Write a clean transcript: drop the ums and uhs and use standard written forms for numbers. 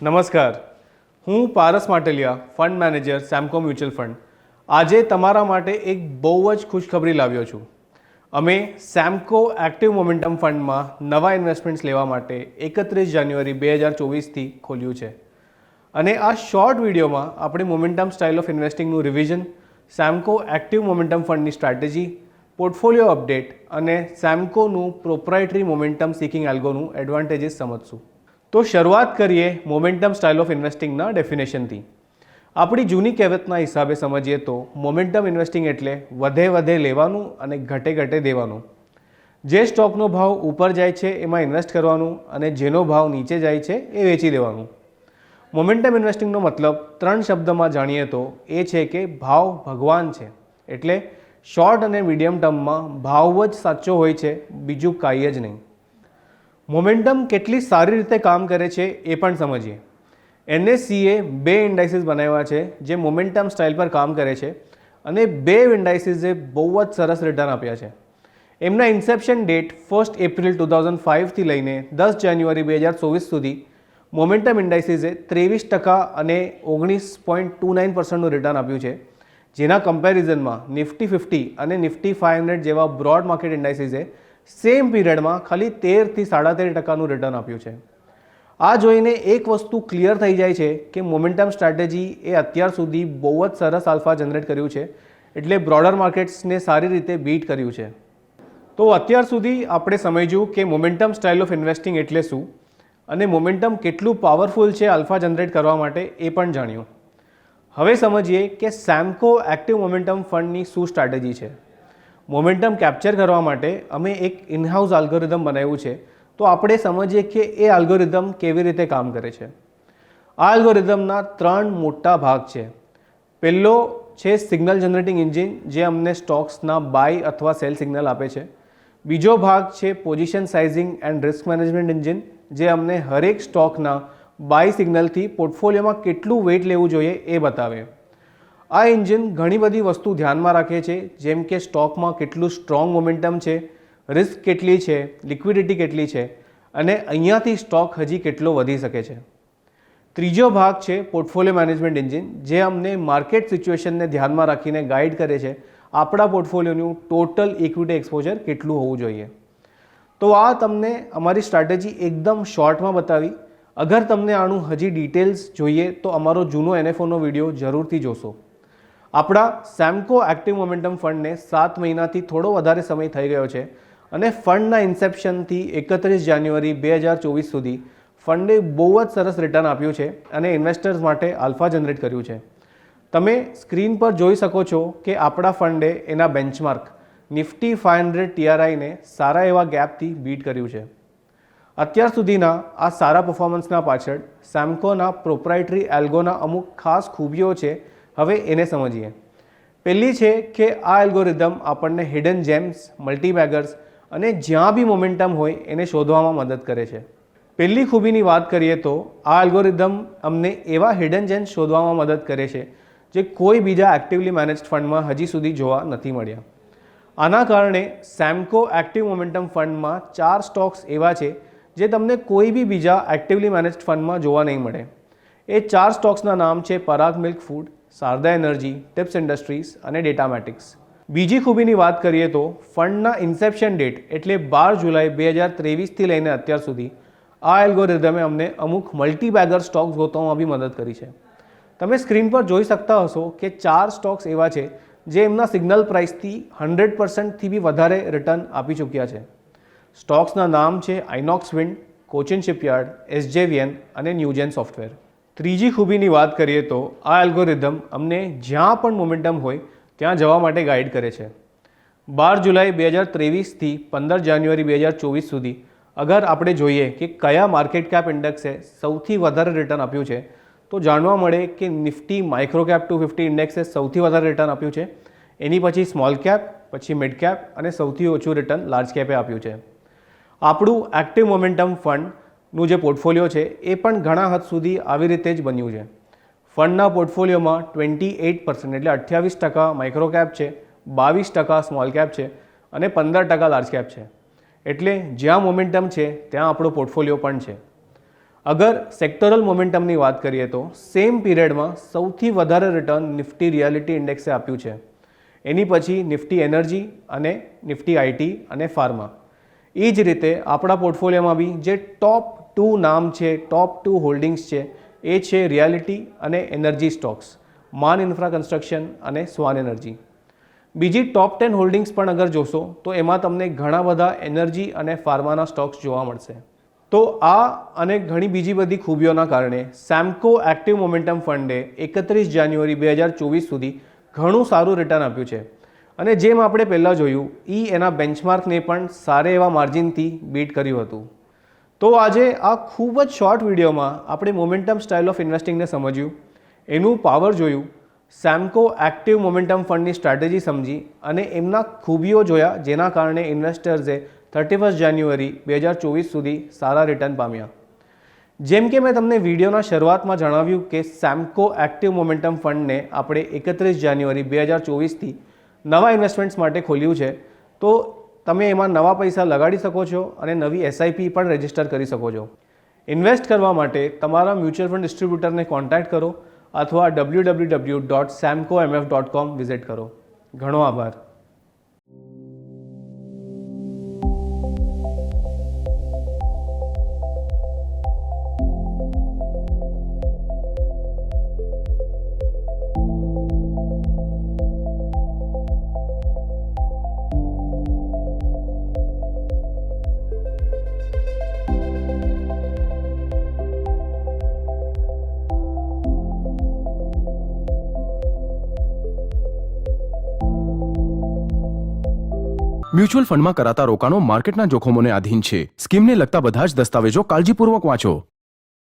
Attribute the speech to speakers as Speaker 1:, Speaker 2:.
Speaker 1: નમસ્કાર, હું પારસ માટલિયા, fund manager, Senco mutual fund. આજે તમારા માટે એક બહુ જ ખુશખબરી લાવ્યો છું. અમે સેમકો એક્ટિવ મોમેન્ટમ ફંડમાં નવા ઇન્વેસ્ટમેન્ટ્સ લેવા માટે 31 જાન્યુઆરી 2024થી ખોલ્યું છે. અને આ શોર્ટ વિડીયોમાં આપણે મોમેન્ટમ સ્ટાઇલ ઓફ ઇન્વેસ્ટિંગનું રિવિઝન, સેમકો એક્ટિવ મોમેન્ટમ ફંડની સ્ટ્રેટેજી, પોર્ટફોલિયો અપડેટ અને સેમકોનું પ્રોપ્રાઇટરી મોમેન્ટમ સિકિંગ એલ્ગોનું એડવાન્ટેજીસ સમજશું. તો શરૂઆત કરીએ મોમેન્ટમ સ્ટાઇલ ઓફ ઇન્વેસ્ટિંગના ડેફિનેશનથી. આપણી જૂની કહેવતના હિસાબે સમજીએ તો મોમેન્ટમ ઇન્વેસ્ટિંગ એટલે વધે વધે લેવાનું અને ઘટે ઘટે દેવાનું. જે સ્ટોકનો ભાવ ઉપર જાય છે એમાં ઇન્વેસ્ટ કરવાનું અને જેનો ભાવ નીચે જાય છે એ વેચી દેવાનું. મોમેન્ટમ ઇન્વેસ્ટિંગનો મતલબ 3 શબ્દમાં જાણીએ તો એ છે કે ભાવ ભગવાન છે. એટલે શોર્ટ અને મીડિયમ ટર્મમાં ભાવ જ સાચો હોય છે, બીજું કાંઈ જ નહીં. મોમેન્ટમ કેટલી સારી રીતે કામ કરે છે એ પણ સમજીએ. NSEએ 2 ઇન્ડાઇસીસ બનાવ્યા છે જે મોમેન્ટમ સ્ટાઇલ પર કામ કરે છે અને 2 ઇન્ડાઇસીસે બહુ જ સરસ રિટર્ન આપ્યા છે. એમના ઇન્સેપ્શન ડેટ 1 એપ્રિલ 2005થી લઈને 10 જાન્યુઆરી 2024 સુધી મોમેન્ટમ ઇન્ડાઇસીસે 23% અને 19.29%નું રિટર્ન આપ્યું છે. જેના કમ્પેરિઝનમાં નિફ્ટી 50 અને નિફ્ટી 500 જેવા બ્રોડ માર્કેટ ઇન્ડાઇસીસે સેમ પીરિયડમાં ખાલી 13થી 13.5%નું રિટર્ન આપ્યું છે. આ જોઈને એક વસ્તુ ક્લિયર થઈ જાય છે કે મોમેન્ટમ સ્ટ્રેટેજી એ અત્યાર સુધી બહુ જ સરસ આલ્ફા જનરેટ કર્યું છે, એટલે બ્રોડર માર્કેટ્સને સારી રીતે બીટ કર્યું છે. તો અત્યાર સુધી આપણે સમજ્યું કે મોમેન્ટમ સ્ટાઇલ ઓફ ઇન્વેસ્ટિંગ એટલે શું અને મોમેન્ટમ કેટલું પાવરફુલ છે આલ્ફા જનરેટ કરવા માટે એ પણ જાણ્યું. હવે સમજીએ કે સેમકો એક્ટિવ મોમેન્ટમ ફંડની શું સ્ટ્રેટેજી છે. મોમેન્ટમ કેપ્ચર કરવા માટે અમે એક ઇનહાઉસ આલ્ગોરિધમ બનાવ્યું છે. તો આપણે સમજીએ કે એ આલ્ગોરિધમ કેવી રીતે કામ કરે છે. આ આલ્ગોરિધમના 3 મોટા ભાગ છે. પહેલો છે સિગ્નલ જનરેટિંગ એન્જિન, જે અમને સ્ટોક્સના બાય અથવા સેલ સિગ્નલ આપે છે. બીજો ભાગ છે position sizing and risk management engine, જે અમને હરેક સ્ટોકના બાય સિગ્નલથી પોર્ટફોલિયોમાં કેટલું વેઇટ લેવું જોઈએ એ બતાવે. આ એન્જિન ઘણી બધી વસ્તુ ધ્યાનમાં રાખે છે, જેમ કે સ્ટોકમાં કેટલું સ્ટ્રોંગ મોમેન્ટમ છે, રિસ્ક કેટલી છે, લિક્વિડિટી કેટલી છે અને અહીંયાથી સ્ટોક હજી કેટલો વધી શકે છે. ત્રીજો ભાગ છે પોર્ટફોલિયો મેનેજમેન્ટ એન્જિન, જે અમને માર્કેટ સિચ્યુએશનને ધ્યાનમાં રાખીને ગાઈડ કરે છે આપણા પોર્ટફોલિયોનું ટોટલ ઇક્વિટી એક્સપોઝર કેટલું હોવું જોઈએ. તો આ તમને અમારી સ્ટ્રેટેજી એકદમ શોર્ટમાં બતાવી. અગર તમને આનું હજી ડિટેલ્સ જોઈએ તો અમારો જૂનો NFOનો વિડીયો જરૂરથી જોશો. આપણા સેમકો એક્ટિવ મોમેન્ટમ ફંડને 7 મહિનાથી થોડો વધારે સમય થઈ ગયો છે અને ફંડના ઇન્સેપ્શનથી 31 જાન્યુઆરી 2024 સુધી ફંડે બહુ જ સરસ રિટર્ન આપ્યું છે અને ઇન્વેસ્ટર્સ માટે આલ્ફા જનરેટ કર્યું છે. તમે સ્ક્રીન પર જોઈ શકો છો કે આપણા ફંડે એના બેન્ચમાર્ક નિફ્ટી 500 TRIને સારા એવા ગેપથી બીટ કર્યું છે. અત્યાર સુધીના આ સારા પરફોર્મન્સના પાછળ સેમકોના પ્રોપ્રાઇટરી એલ્ગોના અમુક ખાસ ખૂબીઓ છે. હવે એને સમજીએ. પહેલી છે કે આ એલ્ગોરિધમ આપણને હિડન જેમ્સ, મલ્ટીબેગર્સ અને જ્યાં બી મોમેન્ટમ હોય એને શોધવામાં મદદ કરે છે. પહેલી ખૂબીની વાત કરીએ તો આ એલ્ગોરિધમ અમને એવા હિડન જેમ્સ શોધવામાં મદદ કરે છે જે કોઈ બીજા એક્ટિવલી મેનેજ્ડ ફંડમાં હજી સુધી જોવા નથી મળ્યા. આના કારણે સેમકો એક્ટિવ મોમેન્ટમ ફંડમાં 4 સ્ટોક્સ એવા છે જે તમને કોઈ બી બીજા એક્ટિવલી મેનેજ્ડ ફંડમાં જોવા નહીં મળે. એ 4 સ્ટોક્સના નામ છે Parag milk food, Sharda energy, Tips industries અને ડેટામેટિક્સ. બીજી ખૂબીની વાત કરીએ તો ફંડના ઇન્સેપ્શન ડેટ એટલે 12 જુલાઈ 2023થી લઈને અત્યાર સુધી આ એલ્ગોરિધમે અમને અમુક મલ્ટીબેગર સ્ટોક્સ ગોતવામાં બી મદદ કરી છે. તમે સ્ક્રીન પર જોઈ શકતા હશો કે 4 સ્ટોક્સ એવા છે જે એમના સિગ્નલ પ્રાઇસથી 100%થી બી વધારે રિટર્ન આપી ચૂક્યા છે. સ્ટોક્સના નામ છે INOX wind, Cochin shipyard, SJVN અને ન્યૂજેન સોફ્ટવેર. ત્રીજી ખૂબીની વાત કરીએ તો આ એલ્ગોરિધમ અમને જ્યાં પણ મોમેન્ટમ હોય ત્યાં જવા માટે ગાઈડ કરે છે. 12 જુલાઈ 2023થી 15 જાન્યુઆરી 2024 સુધી અગર આપણે જોઈએ કે કયા માર્કેટ કેપ ઇન્ડેક્સે સૌથી વધારે રિટર્ન આપ્યું છે તો જાણવા મળે કે નિફ્ટી માઇક્રો કેપ 250 ઇન્ડેક્સે સૌથી વધારે રિટર્ન આપ્યું છે. એની પછી સ્મોલ કેપ, પછી મિડ કેપ અને સૌથી ઓછું રિટર્ન લાર્જ કેપે આપ્યું છે. આપણું એક્ટિવ મોમેન્ટમ ફંડનું જે પોર્ટફોલિયો છે એ પણ ઘણા હદ સુધી આવી રીતે જ બન્યું છે. ફંડના પોર્ટફોલિયોમાં 28% એટલે 28% માઇક્રો કેપ છે, 22% સ્મોલ કેપ છે અને 15% લાર્જ કેપ છે. એટલે જ્યાં મોમેન્ટમ છે ત્યાં આપણો પોર્ટફોલિયો પણ છે. અગર સેક્ટરલ મોમેન્ટમની વાત કરીએ તો સેમ પીરિયડમાં સૌથી વધારે રિટર્ન નિફ્ટી રિયાલિટી ઇન્ડેક્સે આપ્યું છે. એની પછી નિફ્ટી એનર્જી અને નિફ્ટી આઈટી અને ફાર્મા. એ જ રીતે આપણા પોર્ટફોલિયોમાં બી જે ટોપ 2 નામ છે, ટોપ 2 હોલ્ડિંગ્સ છે, એ છે રિયાલિટી અને એનર્જી સ્ટોક્સ, માન ઇન્ફ્રા કન્સ્ટ્રક્શન અને સ્વાન એનર્જી. બીજી ટોપ 10 હોલ્ડિંગ્સ પણ અગર જોશો તો એમાં તમને ઘણા બધા એનર્જી અને ફાર્માના સ્ટોક્સ જોવા મળશે. તો આ અને ઘણી બીજી બધી ખૂબીઓના કારણે સેમ્કો એક્ટિવ મોમેન્ટમ ફંડે 31 જાન્યુઆરી 2024 સુધી ઘણું સારું રિટર્ન આપ્યું છે. અને જેમ આપણે પહેલાં જોયું એના બેન્ચમાર્કને પણ સારા એવા માર્જિનથી બીટ કર્યું હતું. તો આજે આ ખૂબ જ શોર્ટ વિડીયોમાં આપણે મોમેન્ટમ સ્ટાઇલ ઓફ ઇન્વેસ્ટિંગને સમજ્યું, એનું પાવર જોયું, સેમ્કો એક્ટિવ મોમેન્ટમ ફંડની સ્ટ્રેટેજી સમજી અને એમના ખૂબીઓ જોયા જેના કારણે ઇન્વેસ્ટર્સે 31 જાન્યુઆરી 2024 સુધી સારા રિટર્ન પામ્યા. જેમ કે મેં તમને વિડીયોના શરૂઆતમાં જણાવ્યું કે સેમ્કો એક્ટિવ મોમેન્ટમ ફંડને આપણે 31 જાન્યુઆરી 2024થી નવા ઇન્વેસ્ટમેન્ટ્સ માટે ખોલ્યું છે. તો તમે એમાં નવા પૈસા લગાડી શકો છો અને નવી એસઆઈપી પણ રજિસ્ટર કરી શકો છો. ઇન્વેસ્ટ કરવા માટે તમારા મ્યુચ્યુઅલ ફંડ ડિસ્ટ્રીબ્યુટરને કોન્ટેક્ટ કરો અથવા www.samcomf.com વિઝિટ કરો. ઘણો આભાર.
Speaker 2: મ્યુચ્યુઅલ ફંડમાં કરાતા રોકાણો માર્કેટના જોખમોને આધીન છે. સ્કીમને લગતા બધા જ દસ્તાવેજો કાળજીપૂર્વક વાંચો.